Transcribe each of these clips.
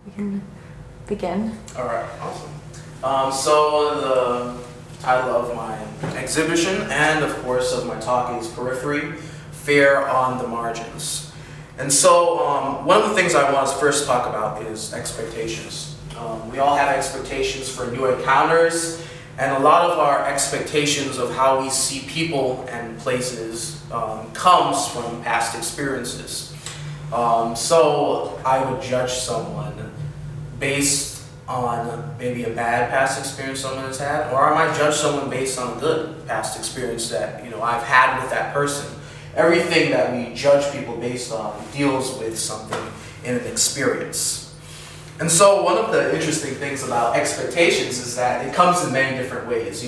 we can begin. All right, awesome. So the title of my exhibition and of course of my talk is Periphery, Fair on the Margins. And so one of the things I want to first talk about is expectations. We all have expectations for new encounters, and a lot of our expectations of how we see people and places comes from past experiences. So I would judge someone based on maybe a bad past experience someone has had, or I might judge someone based on a good past experience that I've had with that person. Everything that we judge people based on deals with something in an experience. And so one of the interesting things about expectations is that it comes in many different ways.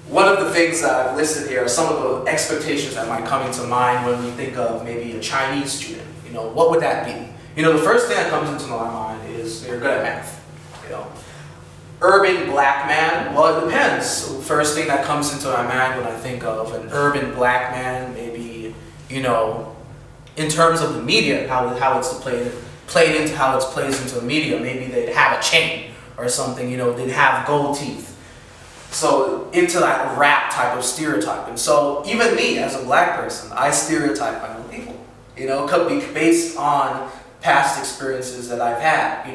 One of the things that I've listed here are some of the expectations that might come into mind when we think of maybe a Chinese student. What would that be? The first thing that comes into my mind is they're good at math. Urban black man, well, it depends. The first thing that comes into my mind when I think of an urban black man, maybe, in terms of the media, how it's played into how it plays into the media. Maybe they'd have a chain or something, they'd have gold teeth. So into that rap type of stereotype. And so even me as a black person, I stereotype my own people. Could be based on past experiences that I've had,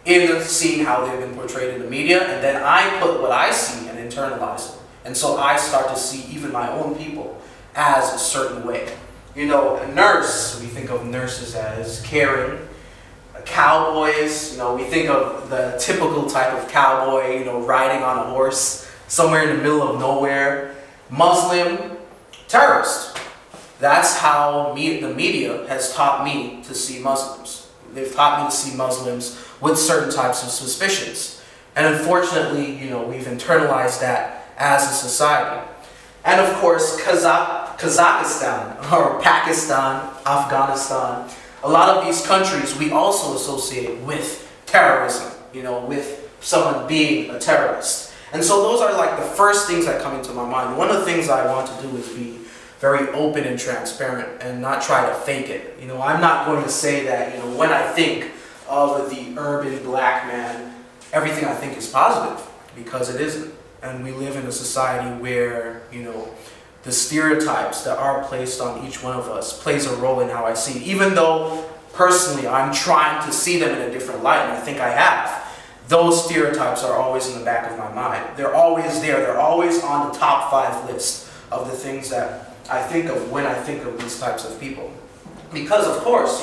in seeing how they've been portrayed in the media, and then I put what I see and internalize it. And so I start to see even my own people as a certain way. A nurse, we think of nurses as caring. Cowboys, we think of the typical type of cowboy, riding on a horse somewhere in the middle of nowhere. Muslim, terrorist. That's how the media has taught me to see Muslims. They've taught me to see Muslims with certain types of suspicions. And unfortunately, we've internalized that as a society. And of course, Kazakhstan, or Pakistan, Afghanistan, a lot of these countries we also associate with terrorism, with someone being a terrorist. And so those are like the first things that come into my mind. One of the things I want to do is be very open and transparent and not try to fake it. I'm not going to say that, when I think of the urban black man, everything I think is positive, because it isn't. And we live in a society where, the stereotypes that are placed on each one of us plays a role in how I see it. Even though, personally, I'm trying to see them in a different light, and I think I have, those stereotypes are always in the back of my mind. They're always there. They're always on the top 5 list of the things that I think of when I think of these types of people. Because, of course,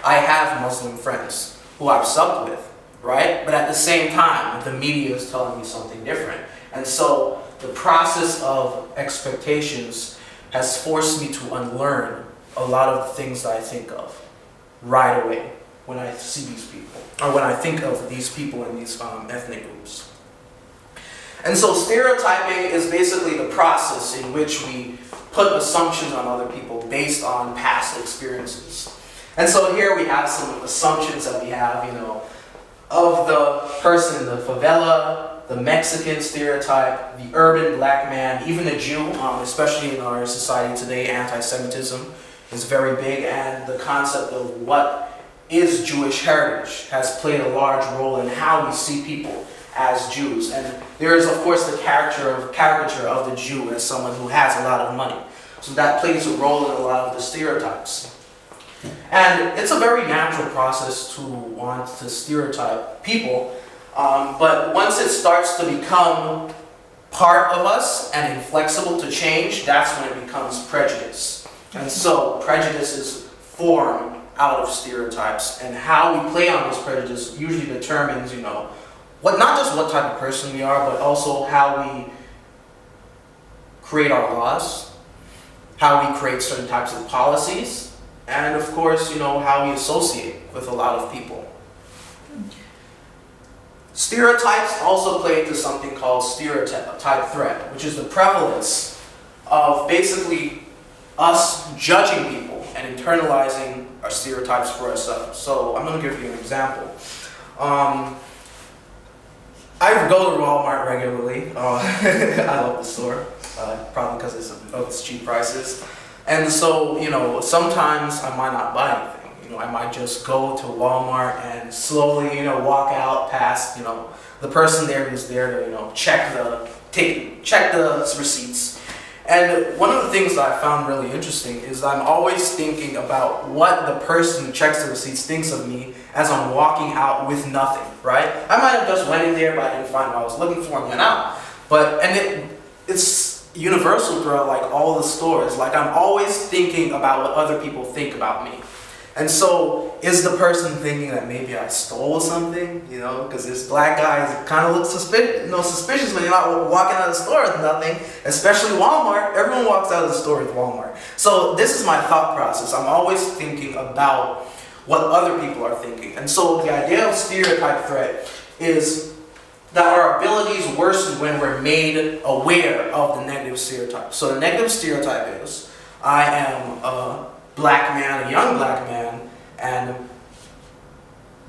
I have Muslim friends who I've subbed with, right? But at the same time, the media is telling me something different. And so the process of expectations has forced me to unlearn a lot of the things that I think of right away when I see these people, or when I think of these people in these ethnic groups. And so stereotyping is basically the process in which we put assumptions on other people based on past experiences. And so here we have some assumptions that we have, of the person in the favela, the Mexican stereotype, the urban black man, even the Jew, especially in our society today, anti-Semitism is very big, and the concept of what is Jewish heritage has played a large role in how we see people as Jews. And there is, of course, the caricature of the Jew as someone who has a lot of money. So that plays a role in a lot of the stereotypes. And it's a very natural process to want to stereotype people, but once it starts to become part of us and inflexible to change, that's when it becomes prejudice. And so prejudices form out of stereotypes, and how we play on this prejudice usually determines, not just what type of person we are, but also how we create our laws, how we create certain types of policies, and of course, how we associate with a lot of people. Stereotypes also play into something called stereotype threat, which is the prevalence of basically us judging people and internalizing our stereotypes for ourselves. So I'm going to give you an example. I go to Walmart regularly. I love the store, probably because of its cheap prices. And so, sometimes I might not buy anything. You know, I might just go to Walmart and slowly, you know, walk out past, you know, the person there who's there to, you know, check the receipts. And one of the things that I found really interesting is I'm always thinking about what the person who checks the receipts thinks of me as I'm walking out with nothing, right? I might have just went in there, but I didn't find what I was looking for and went out. It's universal throughout like all the stores. Like I'm always thinking about what other people think about me. And so, is the person thinking that maybe I stole something? You know, because this black guy kind of looks suspicious when you're not walking out of the store with nothing, especially Walmart. Everyone walks out of the store with Walmart. So this is my thought process. I'm always thinking about what other people are thinking. And so the idea of stereotype threat is that our abilities worsen when we're made aware of the negative stereotype. So the negative stereotype is, I am a black man, a young black man, and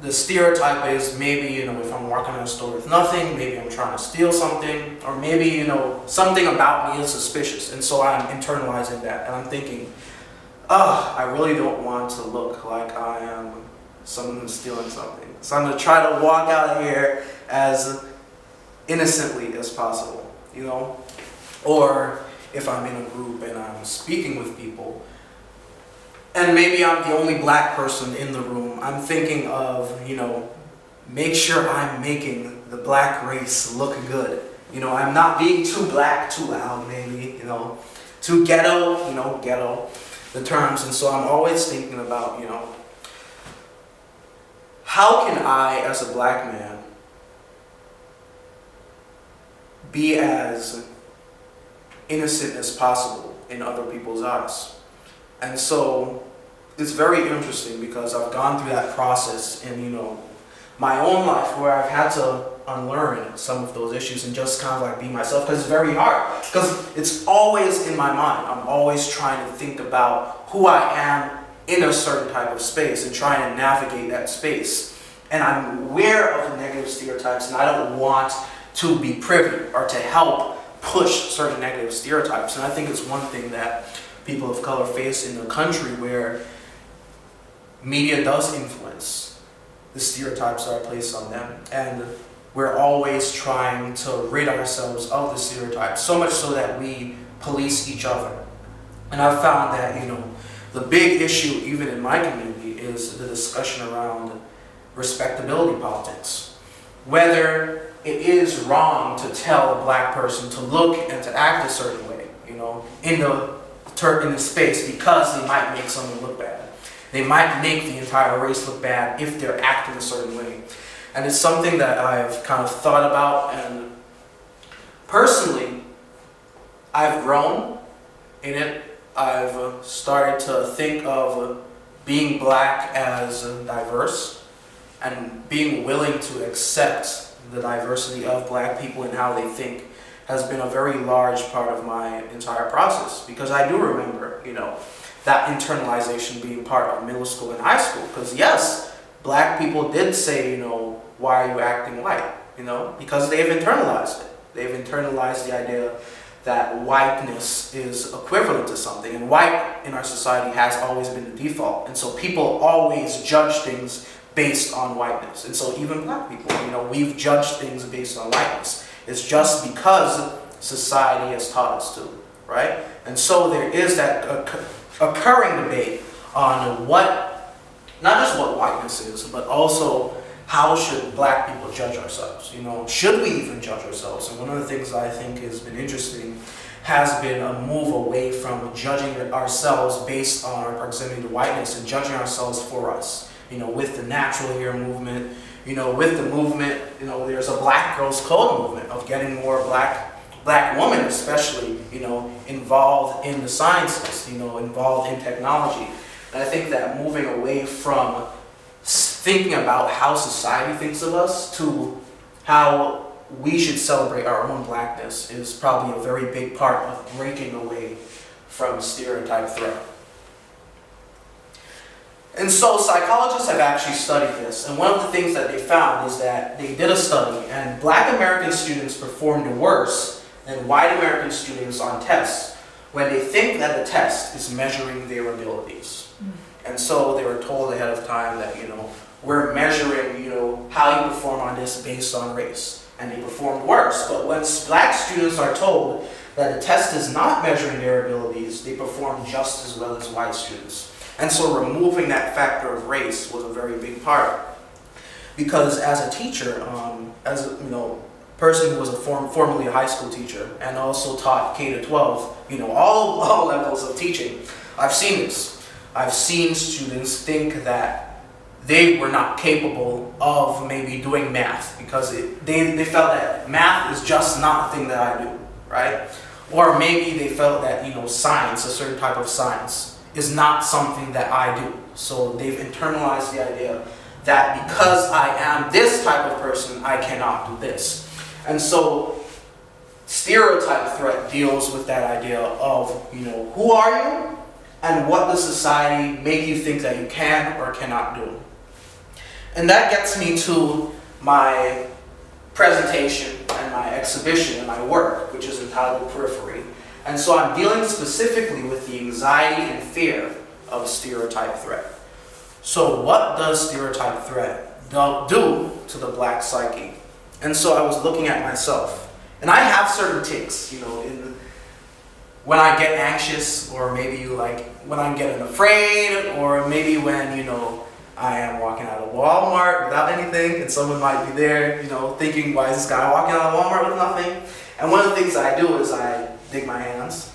the stereotype is maybe, you know, if I'm walking in a store with nothing, maybe I'm trying to steal something, or maybe, you know, something about me is suspicious, and so I'm internalizing that, and I'm thinking, I really don't want to look like I am someone who's stealing something. So I'm going to try to walk out of here as innocently as possible, you know? Or if I'm in a group and I'm speaking with people, and maybe I'm the only black person in the room, I'm thinking of, you know, make sure I'm making the black race look good. You know, I'm not being too black, too loud maybe, you know, too ghetto, you know, ghetto, the terms. And so I'm always thinking about, you know, how can I, as a black man, be as innocent as possible in other people's eyes? And so it's very interesting because I've gone through that process in, you know, my own life where I've had to unlearn some of those issues and just kind of like be myself, because it's very hard, because it's always in my mind. I'm always trying to think about who I am in a certain type of space and trying to navigate that space. And I'm aware of the negative stereotypes, and I don't want to be privy or to help push certain negative stereotypes. And I think it's one thing that people of color face in a country where media does influence the stereotypes that are placed on them, and we're always trying to rid ourselves of the stereotypes, so much so that we police each other. And I've found that, you know, the big issue even in my community is the discussion around respectability politics. Whether it is wrong to tell a black person to look and to act a certain way, you know, in the space, because they might make someone look bad. They might make the entire race look bad if they're acting a certain way. And it's something that I've kind of thought about, and personally, I've grown in it. I've started to think of being black as diverse and being willing to accept the diversity of black people and how they think has been a very large part of my entire process. Because I do remember, you know, that internalization being part of middle school and high school. Because yes, black people did say, you know, why are you acting white? You know, because they've internalized it. They've internalized the idea that whiteness is equivalent to something. And white in our society has always been the default. And so people always judge things based on whiteness. And so even black people, you know, we've judged things based on whiteness. It's just because society has taught us to, right? And so there is that occurring debate on what, not just what whiteness is, but also how should black people judge ourselves? You know, should we even judge ourselves? And one of the things that I think has been interesting has been a move away from judging ourselves based on our proximity to whiteness and judging ourselves for us. You know, with the natural hair movement, you know, with the movement, you know, there's a Black Girls Code movement of getting more black women especially, you know, involved in the sciences, you know, involved in technology. And I think that moving away from thinking about how society thinks of us to how we should celebrate our own blackness is probably a very big part of breaking away from stereotype threat. And so psychologists have actually studied this, and one of the things that they found is that they did a study, and black American students performed worse than white American students on tests when they think that the test is measuring their abilities. And so they were told ahead of time that, we're measuring, how you perform on this based on race. And they performed worse. But when black students are told that the test is not measuring their abilities, they perform just as well as white students. And so removing that factor of race was a very big part. Because as a teacher, as a person who was formerly a high school teacher and also taught K to 12, all levels of teaching, I've seen this. I've seen students think that they were not capable of maybe doing math because they felt that math is just not the thing that I do, right? Or maybe they felt that, science, a certain type of science, is not something that I do. So they've internalized the idea that because I am this type of person, I cannot do this. And so stereotype threat deals with that idea of, who are you and what does society make you think that you can or cannot do. And that gets me to my presentation and my exhibition and my work, which is entitled Periphery. And so I'm dealing specifically with the anxiety and fear of stereotype threat. So what does stereotype threat do to the black psyche? And so I was looking at myself. And I have certain tics, when I get anxious, or maybe when I'm getting afraid, or maybe when, I am walking out of Walmart without anything, and someone might be there, thinking, why is this guy walking out of Walmart with nothing? And one of the things I do is I dig my hands.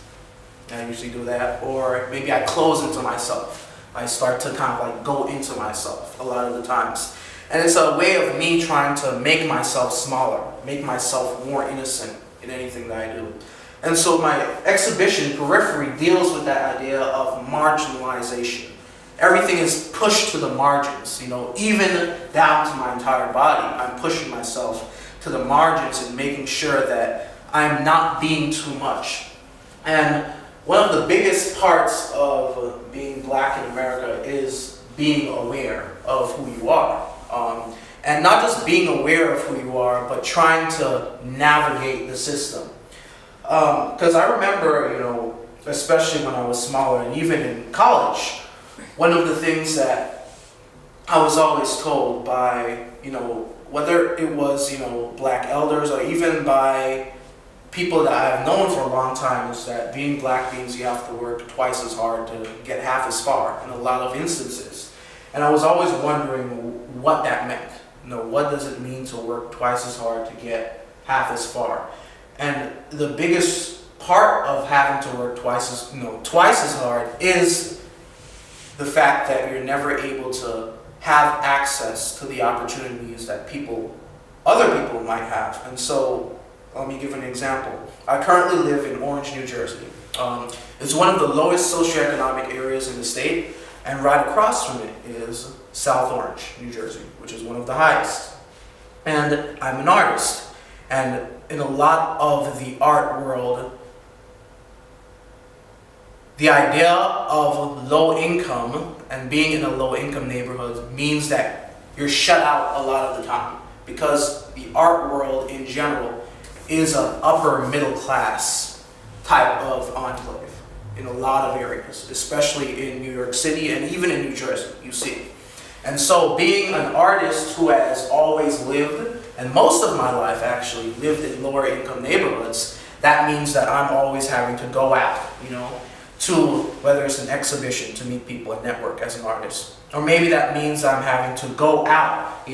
I usually do that. Or maybe I close into myself. I start to kind of go into myself a lot of the times. And it's a way of me trying to make myself smaller, make myself more innocent in anything that I do. And so my exhibition, Periphery, deals with that idea of marginalization. Everything is pushed to the margins, even down to my entire body. I'm pushing myself to the margins and making sure that I'm not being too much. And one of the biggest parts of being black in America is being aware of who you are. And not just being aware of who you are, but trying to navigate the system. Because I remember, especially when I was smaller and even in college, one of the things that I was always told by, whether it was, black elders or even by people that I've known for a long time, is that being black means you have to work twice as hard to get half as far in a lot of instances. And I was always wondering what that meant. What does it mean to work twice as hard to get half as far? And the biggest part of having to work twice as hard is the fact that you're never able to have access to the opportunities that other people might have. And so, let me give an example. I currently live in Orange, New Jersey. It's one of the lowest socioeconomic areas in the state, and right across from it is South Orange, New Jersey, which is one of the highest. And I'm an artist, and in a lot of the art world, the idea of low income and being in a low income neighborhood means that you're shut out a lot of the time, because the art world in general is an upper middle class type of enclave in a lot of areas, especially in New York City and even in New Jersey, you see. And so being an artist who has always lived, and most of my life actually lived in lower income neighborhoods, that means that I'm always having to go out, to whether it's an exhibition to meet people and network as an artist. Or maybe that means I'm having to go out,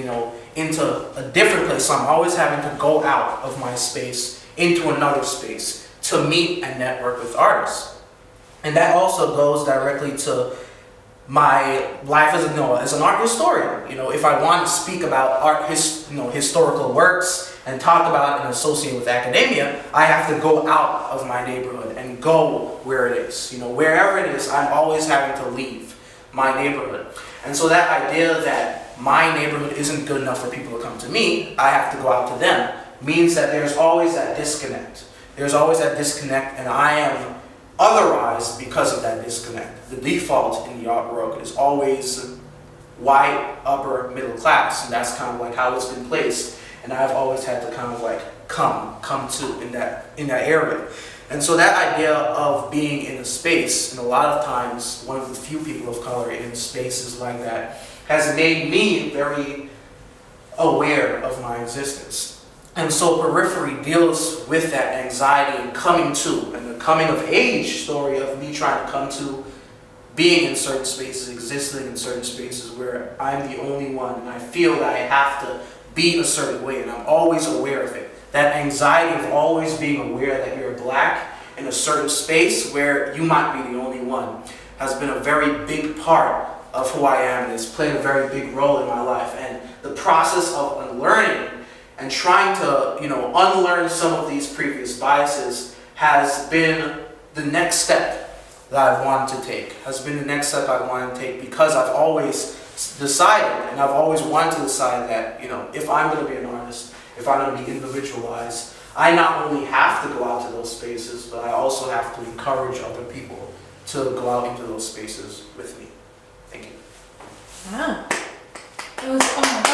into a different place. So I'm always having to go out of my space into another space to meet and network with artists. And that also goes directly to my life as an art historian. If I want to speak about historical works and talk about and associate with academia, I have to go out of my neighborhood and go where it is. Wherever it is, I'm always having to leave my neighborhood. And so that idea that my neighborhood isn't good enough for people to come to me, I have to go out to them, means that there's always that disconnect. There's always that disconnect, and I am otherized because of that disconnect. The default in the art world is always white, upper, middle class, and that's kind of how it's been placed. And I've always had to kind of come to in that area. And so that idea of being in a space, and a lot of times one of the few people of color in spaces like that, has made me very aware of my existence. And so Periphery deals with that anxiety and coming to, and the coming of age story of me trying to come to being in certain spaces, existing in certain spaces where I'm the only one, and I feel that I have to be a certain way, and I'm always aware of it. That anxiety of always being aware that you're black in a certain space where you might be the only one has been a very big part of who I am, and it's played a very big role in my life. And the process of unlearning and trying to, unlearn some of these previous biases has been the next step that I've wanted to take, because I've always decided, and I've always wanted to decide that, if I'm going to be an artist, if I'm going to be individualized, I not only have to go out to those spaces, but I also have to encourage other people to go out into those spaces with me. Thank you. Wow. It was almost